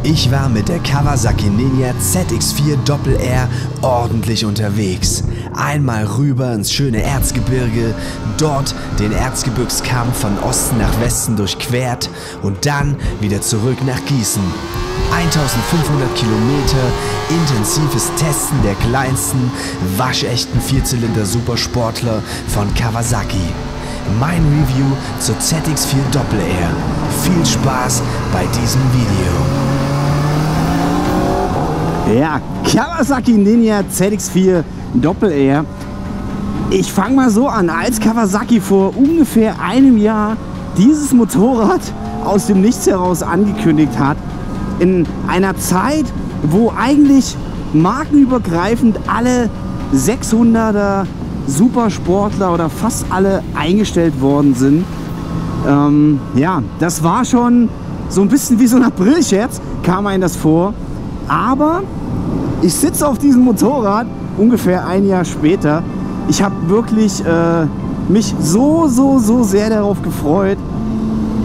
Ich war mit der Kawasaki Ninja ZX4 Doppel R ordentlich unterwegs. Einmal rüber ins schöne Erzgebirge, dort den Erzgebirgskamm von Osten nach Westen durchquert und dann wieder zurück nach Gießen. 1500 Kilometer intensives Testen der kleinsten, waschechten Vierzylinder-Supersportler von Kawasaki. Mein Review zur ZX4 Doppel R. Viel Spaß bei diesem Video. Ja, Kawasaki Ninja ZX4 Doppel R. Ich fange mal so an, als Kawasaki vor ungefähr einem Jahr dieses Motorrad aus dem Nichts heraus angekündigt hat, in einer Zeit, wo eigentlich markenübergreifend alle 600er Supersportler oder fast alle eingestellt worden sind. Ja, das war schon so ein bisschen wie so ein Aprilscherz, kam einem das vor. Aber ich sitze auf diesem Motorrad ungefähr ein Jahr später. Ich habe wirklich mich so sehr darauf gefreut,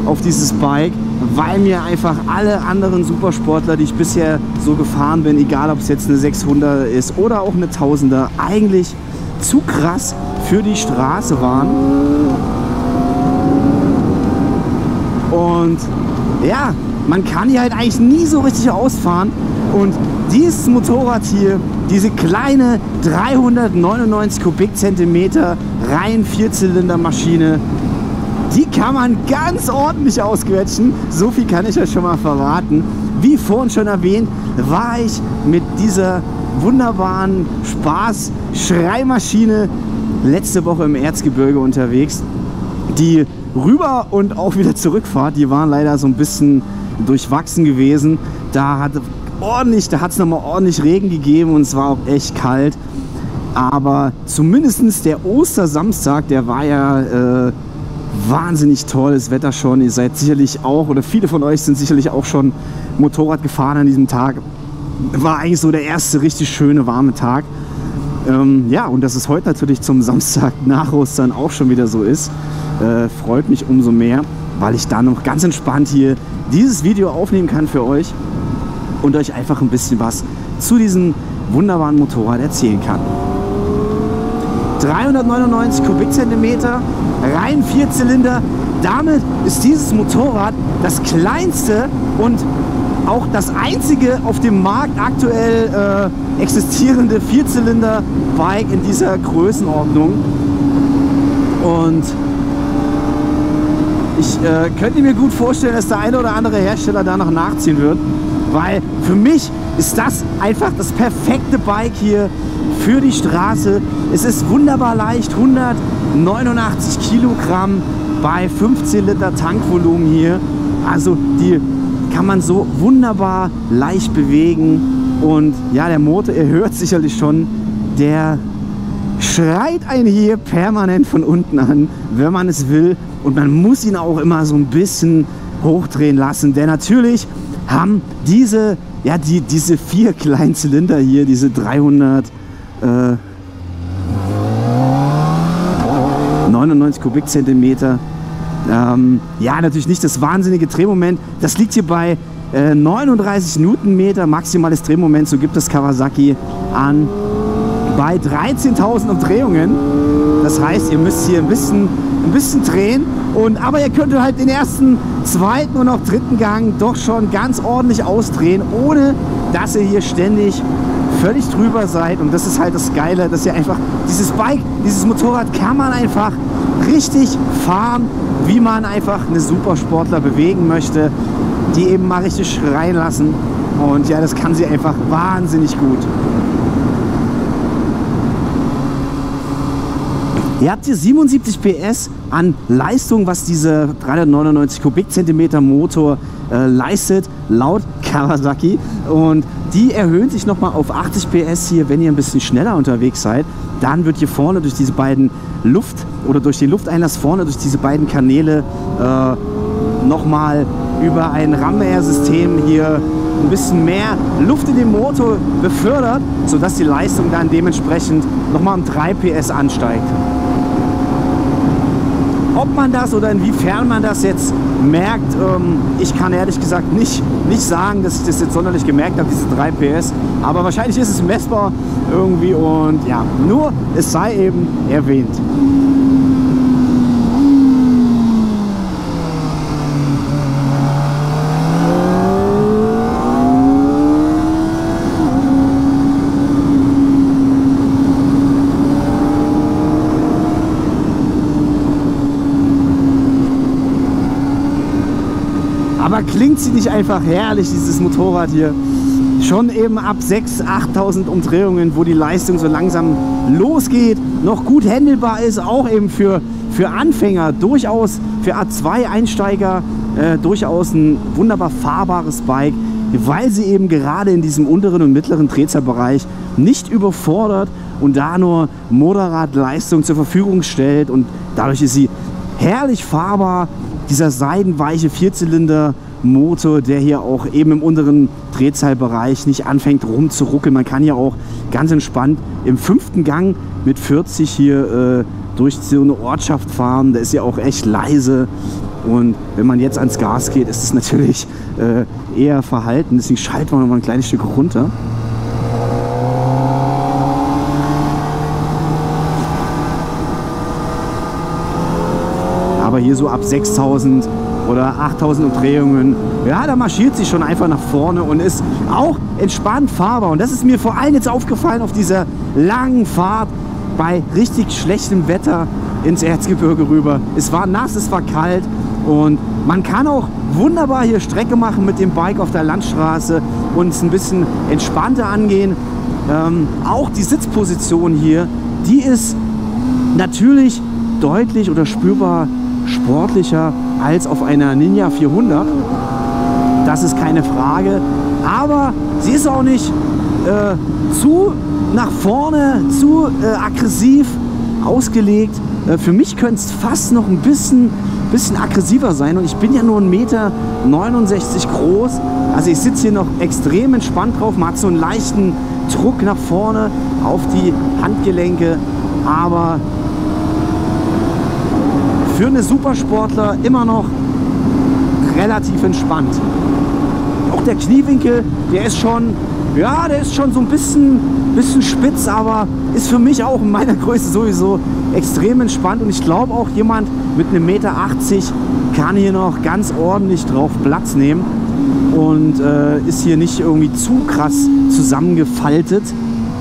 auf dieses Bike, weil mir einfach alle anderen Supersportler, die ich bisher so gefahren bin, egal ob es jetzt eine 600er ist oder auch eine 1000er, eigentlich zu krass für die Straße waren. Und ja, man kann hier halt eigentlich nie so richtig ausfahren. Und dieses Motorrad hier, diese kleine 399 Kubikzentimeter rein Vierzylindermaschine, die kann man ganz ordentlich ausquetschen. So viel kann ich euch schon mal verraten. Wie vorhin schon erwähnt, war ich mit dieser wunderbaren Spaß-Schreimaschine letzte Woche im Erzgebirge unterwegs. Die Rüber- und auch wieder Zurückfahrt, die waren leider so ein bisschen durchwachsen gewesen. Da hat es nochmal ordentlich Regen gegeben und es war auch echt kalt. Aber zumindest der Ostersamstag, der war ja wahnsinnig tolles Wetter schon. Ihr seid sicherlich auch, oder viele von euch sind sicherlich auch schon Motorrad gefahren an diesem Tag. War eigentlich so der erste richtig schöne, warme Tag. Ja, und dass es heute natürlich zum Samstag nach Ostern auch schon wieder so ist, freut mich umso mehr, weil ich dann noch ganz entspannt hier dieses Video aufnehmen kann für euch und euch einfach ein bisschen was zu diesem wunderbaren Motorrad erzählen kann. 399 Kubikzentimeter, rein Vierzylinder. Damit ist dieses Motorrad das kleinste und auch das einzige auf dem Markt aktuell existierende Vierzylinder-Bike in dieser Größenordnung. Und ich könnte mir gut vorstellen, dass der eine oder andere Hersteller da noch nachziehen wird, weil für mich ist das einfach das perfekte Bike hier für die Straße. Es ist wunderbar leicht, 189 Kilogramm bei 15 Liter Tankvolumen hier. Also die kann man so wunderbar leicht bewegen. Und ja, der Motor, ihr hört sicherlich schon, der schreit einen hier permanent von unten an, wenn man es will. Und man muss ihn auch immer so ein bisschen hochdrehen lassen. Denn natürlich haben diese, ja, diese 4 kleinen Zylinder hier, diese 399 Kubikzentimeter, ja, natürlich nicht das wahnsinnige Drehmoment. Das liegt hier bei 39 Newtonmeter, maximales Drehmoment, so gibt es Kawasaki an, bei 13.000 Umdrehungen. Das heißt, ihr müsst hier ein bisschen drehen, aber ihr könnt halt den ersten, zweiten und auch dritten Gang doch schon ganz ordentlich ausdrehen, ohne dass ihr hier ständig völlig drüber seid. Und das ist halt das Geile, dass ihr einfach dieses Bike, dieses Motorrad kann man einfach richtig fahren, wie man einfach eine Supersportler bewegen möchte, die eben mal richtig schreien lassen. Und ja, das kann sie einfach wahnsinnig gut. Ihr habt hier 77 PS an Leistung, was dieser 399 Kubikzentimeter Motor leistet, laut Kawasaki. Und die erhöhen sich nochmal auf 80 PS hier, wenn ihr ein bisschen schneller unterwegs seid. Dann wird hier vorne durch diese beiden durch den Lufteinlass vorne, durch diese beiden Kanäle nochmal über ein Ram-Air-System hier ein bisschen mehr Luft in den Motor befördert, sodass die Leistung dann dementsprechend nochmal um 3 PS ansteigt. ob man das oder inwiefern man das jetzt merkt, ich kann ehrlich gesagt nicht sagen, dass ich das jetzt sonderlich gemerkt habe, diese 3 PS. Aber wahrscheinlich ist es messbar irgendwie und ja, nur es sei eben erwähnt. Aber klingt sie nicht einfach herrlich, dieses Motorrad hier? Schon eben ab 6.000, 8.000 Umdrehungen, wo die Leistung so langsam losgeht, noch gut handelbar ist, auch eben für Anfänger, durchaus für A2-Einsteiger, durchaus ein wunderbar fahrbares Bike, weil sie eben gerade in diesem unteren und mittleren Drehzahlbereich nicht überfordert und da nur moderat Leistung zur Verfügung stellt und dadurch ist sie herrlich fahrbar. Dieser seidenweiche Vierzylinder-Motor, der hier auch eben im unteren Drehzahlbereich nicht anfängt rumzuruckeln. Man kann ja auch ganz entspannt im 5. Gang mit 40 hier durch so eine Ortschaft fahren. Da ist ja auch echt leise. Und wenn man jetzt ans Gas geht, ist es natürlich eher verhalten. Deswegen schalten wir noch mal ein kleines Stück runter. Aber hier so ab 6.000 oder 8.000 Umdrehungen, ja, da marschiert sie schon einfach nach vorne und ist auch entspannt fahrbar. Und das ist mir vor allem jetzt aufgefallen auf dieser langen Fahrt bei richtig schlechtem Wetter ins Erzgebirge rüber. Es war nass, es war kalt und man kann auch wunderbar hier Strecke machen mit dem Bike auf der Landstraße und es ein bisschen entspannter angehen. Auch die Sitzposition hier, die ist natürlich deutlich oder spürbar sportlicher als auf einer Ninja 400. Das ist keine Frage. Aber sie ist auch nicht zu nach vorne, zu aggressiv ausgelegt. Für mich könnte es fast noch ein bisschen aggressiver sein. Und ich bin ja nur 1,69 Meter groß. Also ich sitze hier noch extrem entspannt drauf. Man hat so einen leichten Druck nach vorne auf die Handgelenke. Aber für eine Supersportler immer noch relativ entspannt. Auch der Kniewinkel, der ist schon so ein bisschen spitz, aber ist für mich auch in meiner Größe sowieso extrem entspannt. Und ich glaube auch jemand mit einem 1,80 Meter kann hier noch ganz ordentlich drauf Platz nehmen und ist hier nicht irgendwie zu krass zusammengefaltet,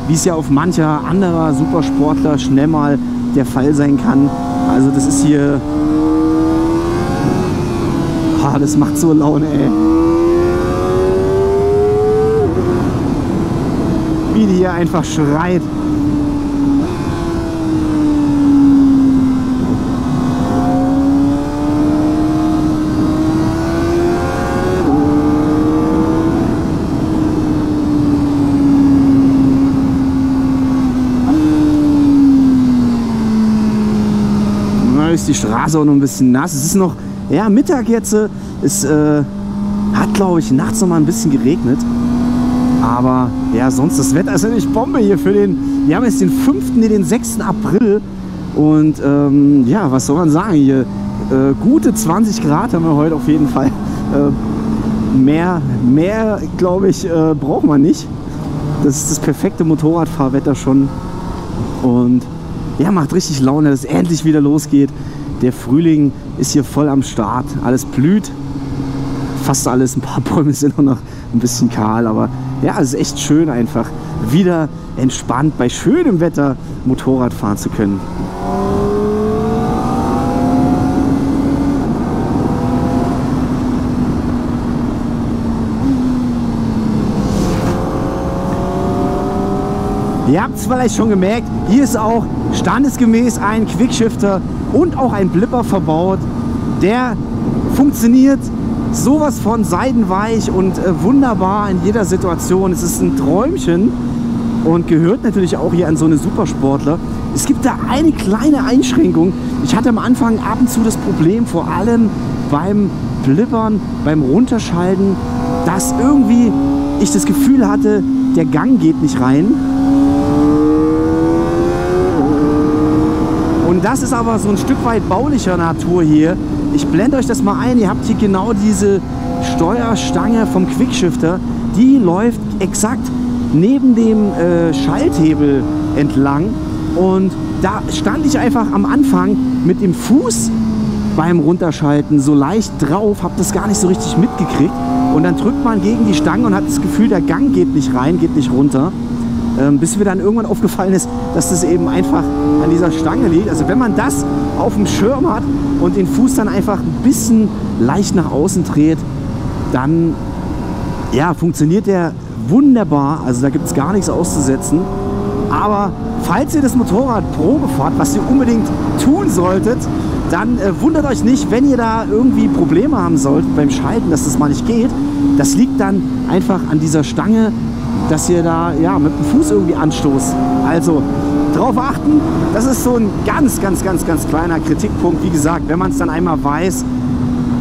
wie es ja auf mancher anderer Supersportler schnell mal der Fall sein kann. Also das ist hier, das macht so Laune, ey. Wie die hier einfach schreit. Ist die Straße auch noch ein bisschen nass. Es ist noch Mittag jetzt. Es hat, glaube ich, nachts noch mal ein bisschen geregnet. Aber ja, sonst das Wetter ist natürlich Bombe hier für wir haben jetzt den 6. April. Und ja, was soll man sagen hier? Gute 20 Grad haben wir heute auf jeden Fall. Mehr glaube ich, braucht man nicht. Das ist das perfekte Motorradfahrwetter schon. Und ja, macht richtig Laune, dass es endlich wieder losgeht. Der Frühling ist hier voll am Start. Alles blüht. Fast alles. Ein paar Bäume sind noch ein bisschen kahl. Aber ja, es ist echt schön einfach wieder entspannt bei schönem Wetter Motorrad fahren zu können. Ihr habt es vielleicht schon gemerkt, hier ist auch standesgemäß ein Quickshifter und auch ein Blipper verbaut. Der funktioniert sowas von seidenweich und wunderbar in jeder Situation. Es ist ein Träumchen und gehört natürlich auch hier an so eine Supersportler. Es gibt da eine kleine Einschränkung. Ich hatte am Anfang ab und zu das Problem, vor allem beim Blippern, beim Runterschalten, dass irgendwie ich das Gefühl hatte, der Gang geht nicht rein. Und das ist aber so ein Stück weit baulicher Natur hier. Ich blende euch das mal ein. Ihr habt hier genau diese Steuerstange vom Quickshifter. Die läuft exakt neben dem Schalthebel entlang. Und da stand ich einfach am Anfang mit dem Fuß beim Runterschalten so leicht drauf, habe das gar nicht so richtig mitgekriegt. Und dann drückt man gegen die Stange und hat das Gefühl, der Gang geht nicht rein, geht nicht runter. Bis mir dann irgendwann aufgefallen ist, dass das eben einfach an dieser Stange liegt. Also wenn man das auf dem Schirm hat und den Fuß dann einfach ein bisschen leicht nach außen dreht, dann ja, funktioniert der wunderbar. Also da gibt es gar nichts auszusetzen. Aber falls ihr das Motorrad Probe fahrt, was ihr unbedingt tun solltet, dann wundert euch nicht, wenn ihr da irgendwie Probleme haben solltet beim Schalten, dass das mal nicht geht. Das liegt dann einfach an dieser Stange, dass ihr da ja, mit dem Fuß irgendwie anstoßt. Also drauf achten, das ist so ein ganz kleiner Kritikpunkt. Wie gesagt, wenn man es dann einmal weiß,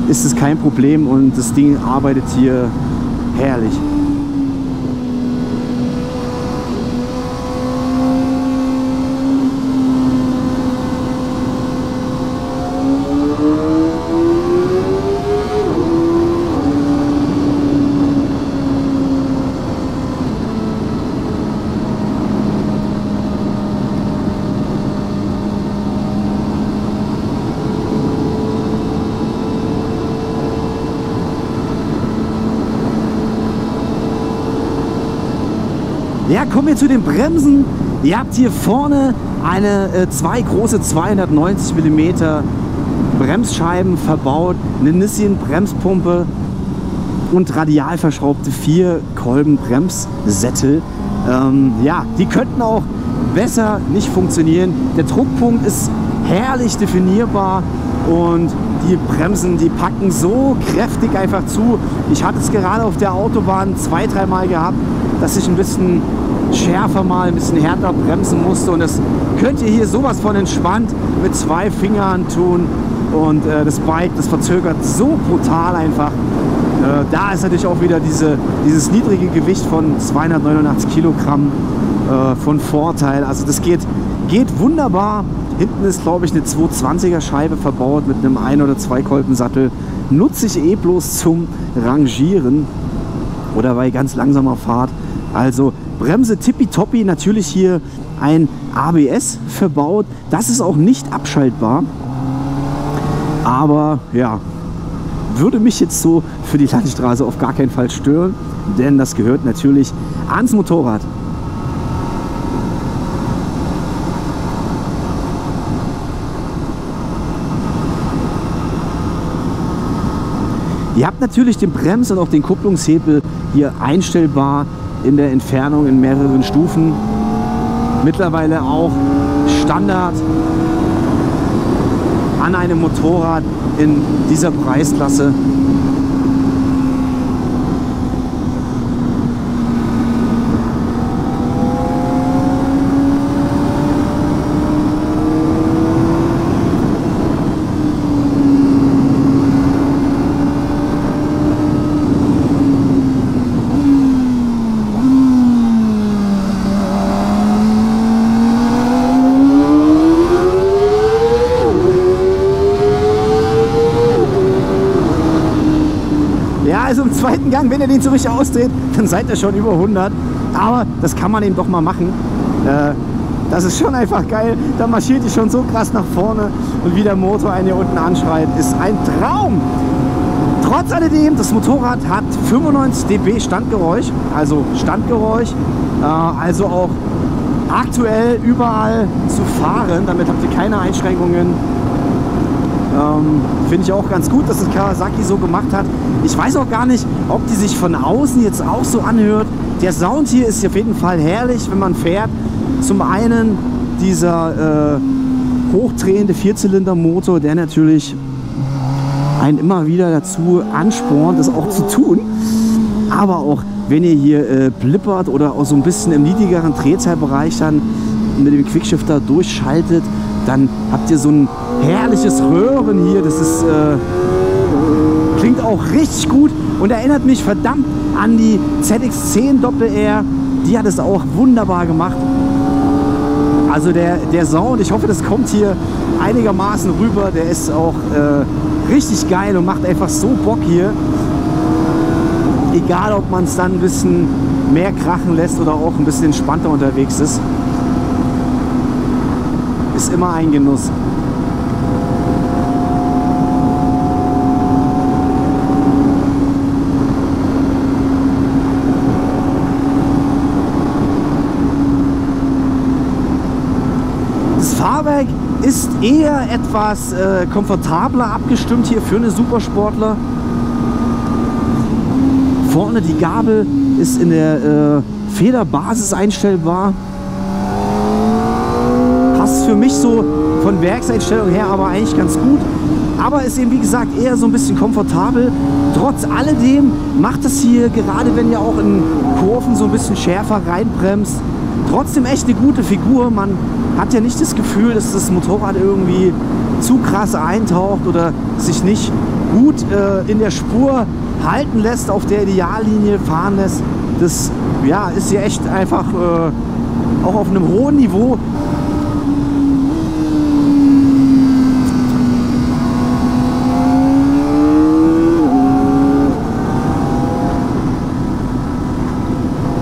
ist es kein Problem und das Ding arbeitet hier herrlich. Ja, kommen wir zu den Bremsen. Ihr habt hier vorne zwei große 290 mm Bremsscheiben verbaut, eine Nissin Bremspumpe und radial verschraubte 4 Kolben Bremssättel. Ja, die könnten auch besser nicht funktionieren. Der Druckpunkt ist herrlich definierbar und die Bremsen, die packen so kräftig einfach zu. Ich hatte es gerade auf der Autobahn 2-3 Mal gehabt, dass ich ein bisschen schärfer mal, ein bisschen härter bremsen musste. Und das könnt ihr hier sowas von entspannt mit 2 Fingern tun. Und das Bike, das verzögert so brutal einfach. Da ist natürlich auch wieder dieses niedrige Gewicht von 289 Kilogramm von Vorteil. Also das geht wunderbar. Hinten ist, glaube ich, eine 220er Scheibe verbaut mit einem 1- oder 2-Kolbensattel. Nutze ich bloß zum Rangieren oder bei ganz langsamer Fahrt. Also Bremse tippitoppi, natürlich hier ein ABS verbaut. Das ist auch nicht abschaltbar. Aber ja, würde mich jetzt so für die Landstraße auf gar keinen Fall stören, denn das gehört natürlich ans Motorrad. Ihr habt natürlich den Brems- und auch den Kupplungshebel hier einstellbar in der Entfernung in mehreren Stufen. Mittlerweile auch Standard an einem Motorrad in dieser Preisklasse. Also im zweiten Gang, wenn ihr den so richtig ausdreht, dann seid ihr schon über 100. Aber das kann man eben doch mal machen. Das ist schon einfach geil. Da marschiert ihr schon so krass nach vorne und wie der Motor einen hier unten anschreit, ist ein Traum. Trotz alledem, das Motorrad hat 95 dB Standgeräusch, also also auch aktuell überall zu fahren. Damit habt ihr keine Einschränkungen. Finde ich auch ganz gut, dass es Kawasaki so gemacht hat. Ich weiß auch gar nicht, ob die sich von außen jetzt auch so anhört. Der Sound hier ist auf jeden Fall herrlich, wenn man fährt. Zum einen dieser hochdrehende Vierzylindermotor, der natürlich einen immer wieder dazu anspornt, das auch zu tun. Aber auch wenn ihr hier blippert oder auch so ein bisschen im niedrigeren Drehzahlbereich dann mit dem Quickshifter durchschaltet, dann habt ihr so ein herrliches Röhren hier. Das ist, klingt auch richtig gut und erinnert mich verdammt an die ZX10 Doppel R. Die hat es auch wunderbar gemacht. Also der Sound, ich hoffe, das kommt hier einigermaßen rüber. Der ist auch richtig geil und macht einfach so Bock hier. Egal, ob man es dann ein bisschen mehr krachen lässt oder auch ein bisschen entspannter unterwegs ist. Ist immer ein Genuss. Das Fahrwerk ist eher etwas komfortabler abgestimmt hier für eine Supersportler. Vorne die Gabel ist in der Federbasis einstellbar. Passt für mich so von Werkseinstellung her aber eigentlich ganz gut. Aber ist eben wie gesagt eher so ein bisschen komfortabel. Trotz alledem macht es hier, gerade wenn ihr auch in Kurven so ein bisschen schärfer reinbremst, trotzdem echt eine gute Figur. Man hat ja nicht das Gefühl, dass das Motorrad irgendwie zu krass eintaucht oder sich nicht gut in der Spur halten lässt, auf der Ideallinie fahren lässt. Das ja, ist hier echt einfach auch auf einem hohen Niveau.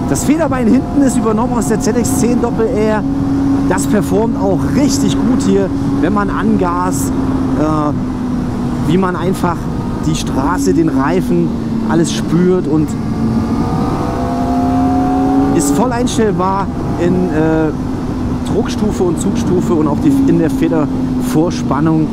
Das Federbein hinten ist übernommen aus der ZX10 Doppel R. Das performt auch richtig gut hier, wenn man angast, wie man einfach die Straße, den Reifen, alles spürt und ist voll einstellbar in Druckstufe und Zugstufe und auch in der Federvorspannung.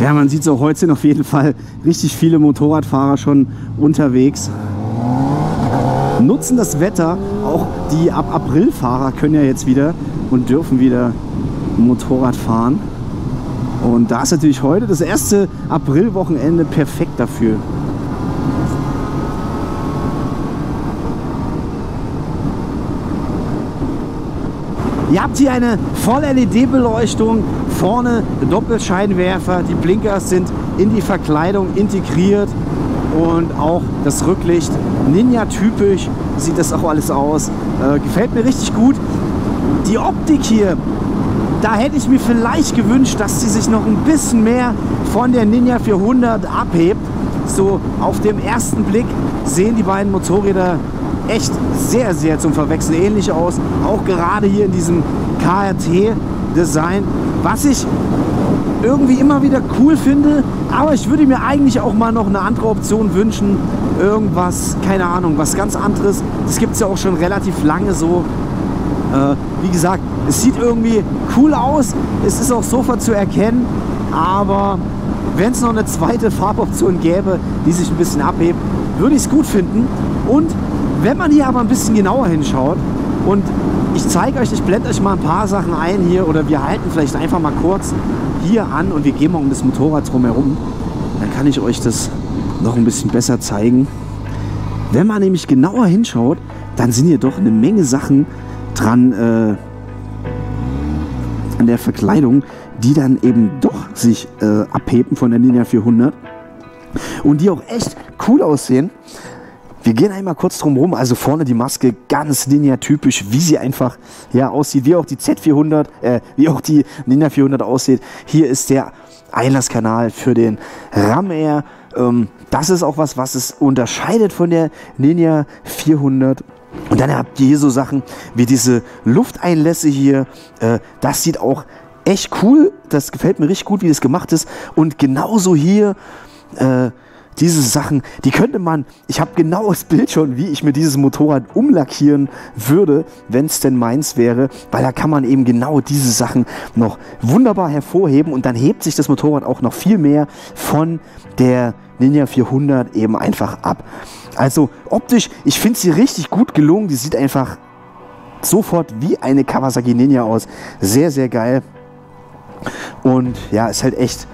Ja, man sieht es auch heute sind auf jeden Fall richtig viele Motorradfahrer schon unterwegs. Nutzen das Wetter, auch die ab April-Fahrer können ja jetzt wieder und dürfen wieder Motorrad fahren. Und da ist natürlich heute das erste Aprilwochenende perfekt dafür. Ihr habt hier eine Voll-LED-Beleuchtung, vorne Doppelscheinwerfer, die Blinkers sind in die Verkleidung integriert und auch das Rücklicht Ninja-typisch sieht das auch alles aus. Gefällt mir richtig gut. Die Optik hier, da hätte ich mir vielleicht gewünscht, dass sie sich noch ein bisschen mehr von der Ninja 400 abhebt. So auf dem ersten Blick sehen die beiden Motorräder echt sehr, sehr zum Verwechseln ähnlich aus. Auch gerade hier in diesem KRT-Design, was ich irgendwie immer wieder cool finde. Aber ich würde mir eigentlich auch mal noch eine andere Option wünschen. Irgendwas, keine Ahnung, was ganz anderes. Das gibt es ja auch schon relativ lange so. Wie gesagt, es sieht irgendwie cool aus. Es ist auch sofort zu erkennen. Aber wenn es noch eine zweite Farboption gäbe, die sich ein bisschen abhebt, würde ich es gut finden. Und wenn man hier aber ein bisschen genauer hinschaut und ich zeige euch, ich blende euch mal ein paar Sachen ein hier oder wir halten vielleicht einfach mal kurz hier an und wir gehen mal um das Motorrad drumherum, dann kann ich euch das noch ein bisschen besser zeigen. Wenn man nämlich genauer hinschaut, dann sind hier doch eine Menge Sachen dran an der Verkleidung, die dann eben doch sich abheben von der Ninja 400 und die auch echt cool aussehen. Wir gehen einmal kurz drum rum, also vorne die Maske ganz Ninja-typisch, wie sie einfach ja, aussieht, wie auch die Z400, wie auch die Ninja 400 aussieht. Hier ist der Einlasskanal für den Ram Air. Das ist auch was es unterscheidet von der Ninja 400. Und dann habt ihr hier so Sachen wie diese Lufteinlässe hier. Das sieht auch echt cool, das gefällt mir richtig gut, wie das gemacht ist. Und genauso hier diese Sachen, die könnte man, ich habe genau das Bild schon, wie ich mir dieses Motorrad umlackieren würde, wenn es denn meins wäre, weil da kann man eben genau diese Sachen noch wunderbar hervorheben und dann hebt sich das Motorrad auch noch viel mehr von der Ninja 400 eben einfach ab. Also optisch, ich finde sie richtig gut gelungen, die sieht einfach sofort wie eine Kawasaki Ninja aus, sehr, sehr geil und ja, ist halt echt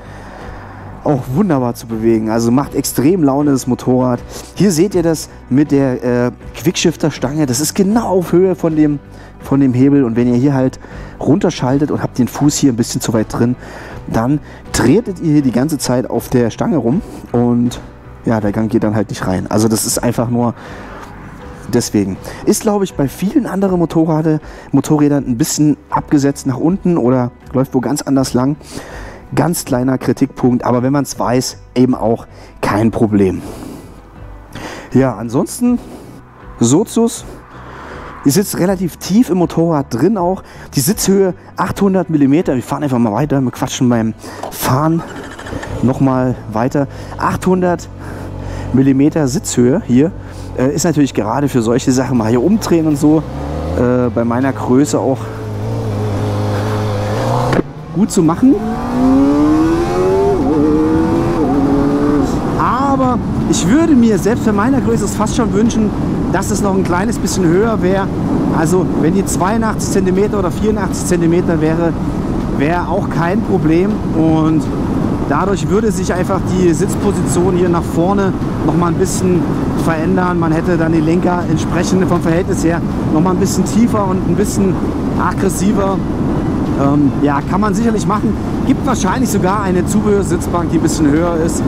auch wunderbar zu bewegen, also macht extrem Laune das Motorrad. Hier seht ihr das mit der Quickshifter-Stange, das ist genau auf Höhe von dem Hebel und wenn ihr hier halt runterschaltet und habt den Fuß hier ein bisschen zu weit drin, dann tretet ihr hier die ganze Zeit auf der Stange rum und ja, der Gang geht dann halt nicht rein. Also das ist einfach nur deswegen. Ist, glaube ich, bei vielen anderen Motorrädern ein bisschen abgesetzt nach unten oder läuft wo ganz anders lang. Ganz kleiner Kritikpunkt, aber wenn man es weiß, eben auch kein Problem. Ja, ansonsten Sozus. Die sitzt relativ tief im Motorrad drin auch. Die Sitzhöhe 800 mm. Wir fahren einfach mal weiter. Wir quatschen beim Fahren nochmal weiter. 800 mm Sitzhöhe hier. Ist natürlich gerade für solche Sachen mal hier umdrehen und so. Bei meiner Größe auch gut zu machen. Aber ich würde mir selbst für meiner Größe es fast schon wünschen, dass es noch ein kleines bisschen höher wäre. Also wenn die 82 cm oder 84 cm wäre auch kein Problem. Und dadurch würde sich einfach die Sitzposition hier nach vorne noch mal ein bisschen verändern. Man hätte dann die Lenker entsprechend vom Verhältnis her noch mal ein bisschen tiefer und ein bisschen aggressiver. Ja, kann man sicherlich machen. Gibt wahrscheinlich sogar eine Zubehörsitzbank, die ein bisschen höher ist.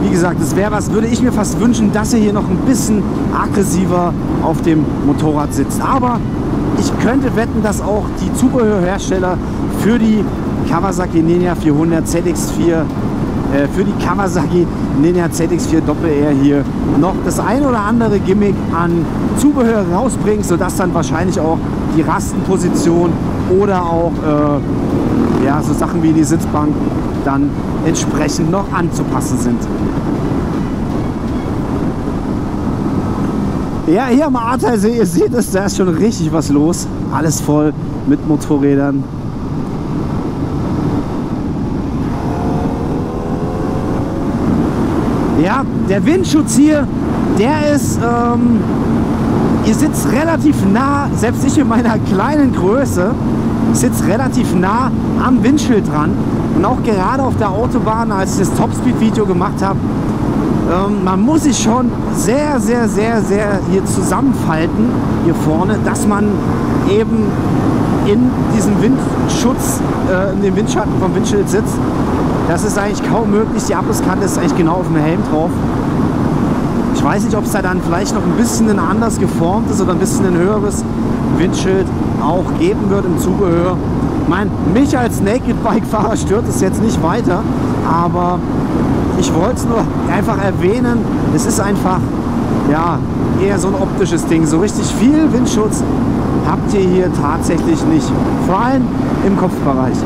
Wie gesagt, das wäre was, würde ich mir fast wünschen, dass er hier noch ein bisschen aggressiver auf dem Motorrad sitzt. Aber ich könnte wetten, dass auch die Zubehörhersteller für die Kawasaki Ninja 400 ZX4, für die Kawasaki Ninja ZX4 Doppel-R hier noch das ein oder andere Gimmick an Zubehör rausbringen, sodass dann wahrscheinlich auch die Rastenposition oder auch ja, so Sachen wie die Sitzbank dann entsprechend noch anzupassen sind. Ja, hier am Ahrtalsee, ihr seht es, da ist schon richtig was los. Alles voll mit Motorrädern. Ja, der Windschutz hier, der ist, ihr sitzt relativ nah, selbst ich in meiner kleinen Größe, sitzt relativ nah am Windschild dran. Und auch gerade auf der Autobahn, als ich das Topspeed-Video gemacht habe, man muss sich schon sehr, sehr, sehr, sehr hier zusammenfalten, hier vorne, dass man eben in diesem Windschutz, in dem Windschatten vom Windschild sitzt. Das ist eigentlich kaum möglich. Die Abrisskante ist eigentlich genau auf dem Helm drauf. Ich weiß nicht, ob es da dann vielleicht noch ein bisschen ein anders geformtes oder ein bisschen ein höheres Windschild auch geben wird im Zubehör. Ich meine, mich als Naked-Bike-Fahrer stört es jetzt nicht weiter, aber ich wollte es nur einfach erwähnen. Es ist einfach, ja, eher so ein optisches Ding. So richtig viel Windschutz habt ihr hier tatsächlich nicht. Vor allem im Kopfbereich.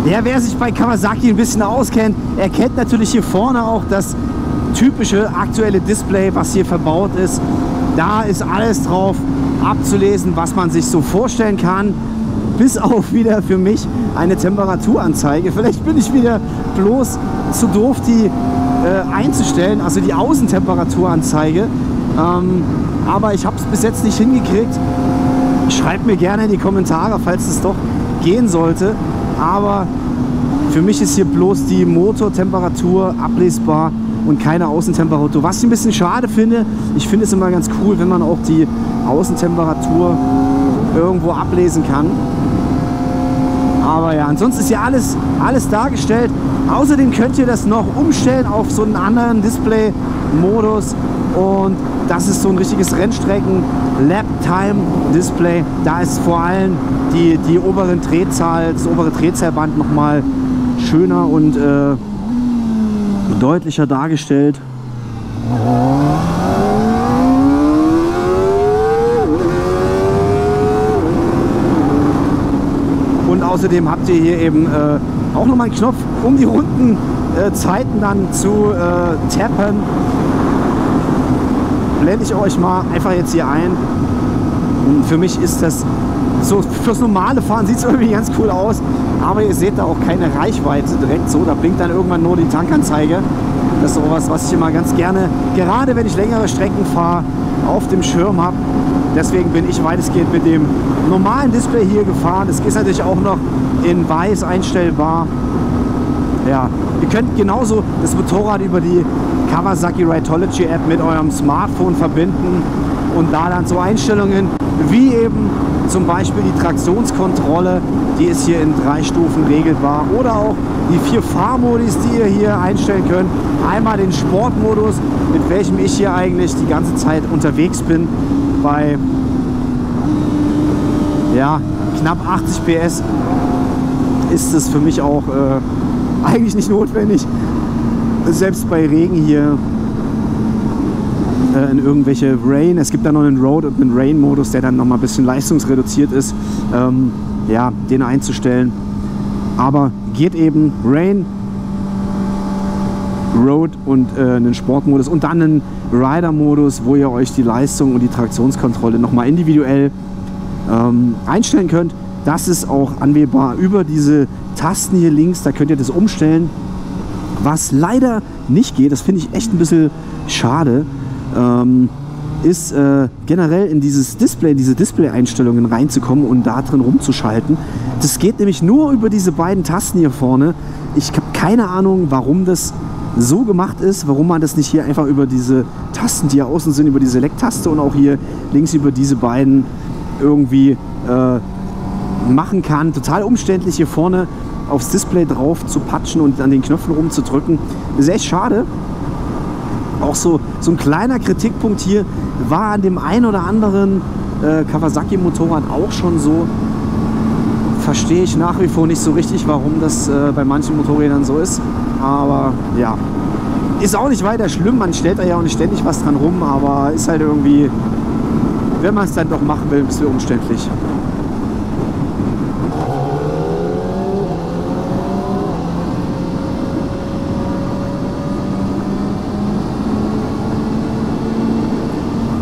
Ja, wer sich bei Kawasaki ein bisschen auskennt, erkennt natürlich hier vorne auch das typische aktuelle Display, was hier verbaut ist. Da ist alles drauf abzulesen, was man sich so vorstellen kann. Bis auf wieder für mich eine Temperaturanzeige. Vielleicht bin ich wieder bloß zu doof, die einzustellen, also die Außentemperaturanzeige. Aber ich habe es bis jetzt nicht hingekriegt. Schreibt mir gerne in die Kommentare, falls es doch gehen sollte. Aber für mich ist hier bloß die Motortemperatur ablesbar und keine Außentemperatur. Was ich ein bisschen schade finde, ich finde es immer ganz cool, wenn man auch die Außentemperatur irgendwo ablesen kann. Aber ja, ansonsten ist hier alles dargestellt. Außerdem könnt ihr das noch umstellen auf so einen anderen Display-Modus. Und das ist so ein richtiges Rennstrecken-Lap-Time-Display. Da ist vor allem das obere Drehzahlband nochmal schöner und deutlicher dargestellt. Und außerdem habt ihr hier eben auch nochmal einen Knopf, um die Rundenzeiten dann zu tappen. Blende ich euch mal einfach jetzt hier ein. Und für mich ist das so, fürs normale Fahren sieht es irgendwie ganz cool aus, aber ihr seht da auch keine Reichweite direkt so. Da blinkt dann irgendwann nur die Tankanzeige. Das ist sowas, was ich immer ganz gerne, gerade wenn ich längere Strecken fahre, auf dem Schirm habe. Deswegen bin ich weitestgehend mit dem normalen Display hier gefahren. Es ist natürlich auch noch in weiß einstellbar. Ja, ihr könnt genauso das Motorrad über die Kawasaki Rideology App mit eurem Smartphone verbinden und da dann so Einstellungen wie eben zum Beispiel die Traktionskontrolle, die ist hier in 3 Stufen regelbar, oder auch die 4 Fahrmodis, die ihr hier einstellen könnt. Einmal den Sportmodus, mit welchem ich hier eigentlich die ganze Zeit unterwegs bin, bei ja, knapp 80 PS ist es für mich auch eigentlich nicht notwendig, selbst bei Regen hier in irgendwelche Rain. Es gibt da noch einen Road- und einen Rain-Modus, der dann noch mal ein bisschen leistungsreduziert ist, ja, den einzustellen. Aber geht eben Rain, Road und einen Sportmodus und dann einen Rider-Modus, wo ihr euch die Leistung und die Traktionskontrolle noch mal individuell einstellen könnt. Das ist auch anwählbar über diese Tasten hier links, da könnt ihr das umstellen. Was leider nicht geht, das finde ich echt ein bisschen schade, ist generell in dieses Display, in diese Display-Einstellungen reinzukommen und da drin rumzuschalten. Das geht nämlich nur über diese beiden Tasten hier vorne. Ich habe keine Ahnung, warum das so gemacht ist, warum man das nicht hier einfach über diese Tasten, die hier außen sind, über die Select-Taste und auch hier links über diese beiden irgendwie machen kann. Total umständlich hier vorne aufs Display drauf zu patschen und an den Knöpfen rumzudrücken. Das ist echt schade. Auch so ein kleiner Kritikpunkt hier war an dem ein oder anderen Kawasaki-Motorrad auch schon so. Verstehe ich nach wie vor nicht so richtig, warum das bei manchen Motorrädern so ist. Aber ja, ist auch nicht weiter schlimm. Man stellt da ja auch nicht ständig was dran rum, aber ist halt irgendwie, wenn man es dann doch machen will, ein bisschen umständlich.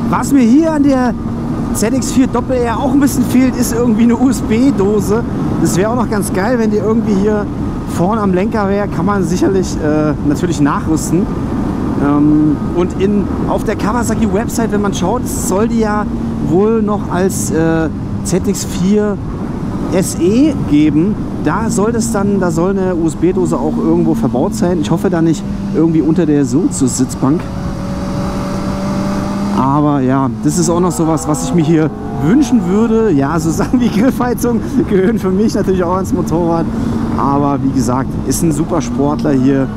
Was mir hier an der ZX4 Doppel-R auch ein bisschen fehlt, ist irgendwie eine USB-Dose. Das wäre auch noch ganz geil, wenn die irgendwie hier vorne am Lenker wäre. Kann man sicherlich natürlich nachrüsten. Und auf der Kawasaki-Website, wenn man schaut, soll die ja wohl noch als ZX4 SE geben. Da soll eine USB-Dose auch irgendwo verbaut sein. Ich hoffe da nicht irgendwie unter der Sitzbank. Aber ja, das ist auch noch sowas, was ich mir hier wünschen würde. Ja, so Sachen wie Griffheizung gehören für mich natürlich auch ans Motorrad. Aber wie gesagt, ist ein super Sportler hier.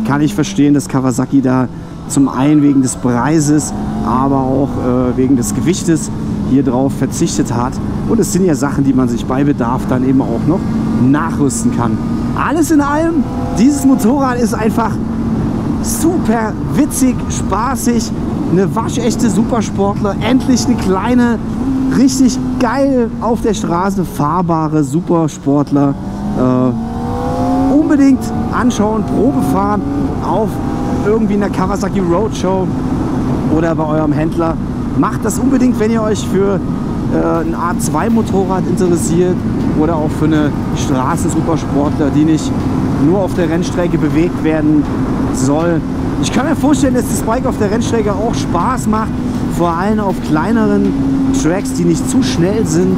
Kann ich verstehen, dass Kawasaki da zum einen wegen des Preises, aber auch wegen des Gewichtes hier drauf verzichtet hat. Und es sind ja Sachen, die man sich bei Bedarf dann eben auch noch nachrüsten kann. Alles in allem, dieses Motorrad ist einfach super witzig, spaßig. Eine waschechte Supersportler, endlich eine kleine, richtig geil auf der Straße fahrbare Supersportler. Unbedingt anschauen, Probe fahren auf irgendwie einer Kawasaki Roadshow oder bei eurem Händler. Macht das unbedingt, wenn ihr euch für ein A2-Motorrad interessiert oder auch für eine Straßen-Supersportler, die nicht nur auf der Rennstrecke bewegt werden, soll. Ich kann mir vorstellen, dass das Bike auf der Rennstrecke auch Spaß macht, vor allem auf kleineren Tracks, die nicht zu schnell sind.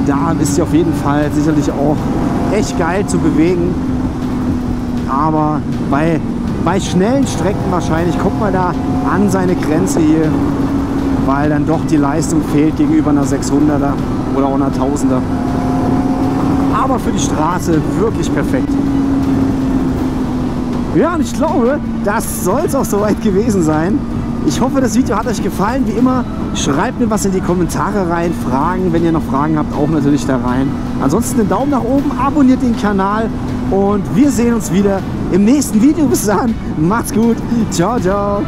Da ist sie auf jeden Fall sicherlich auch echt geil zu bewegen. Aber bei schnellen Strecken wahrscheinlich kommt man da an seine Grenze hier, weil dann doch die Leistung fehlt gegenüber einer 600er oder auch einer 1000er. Aber für die Straße wirklich perfekt. Ja, und ich glaube, das soll es auch soweit gewesen sein. Ich hoffe, das Video hat euch gefallen. Wie immer, schreibt mir was in die Kommentare rein. Fragen, wenn ihr noch Fragen habt, auch natürlich da rein. Ansonsten einen Daumen nach oben, abonniert den Kanal und wir sehen uns wieder im nächsten Video. Bis dann, macht's gut. Ciao, ciao.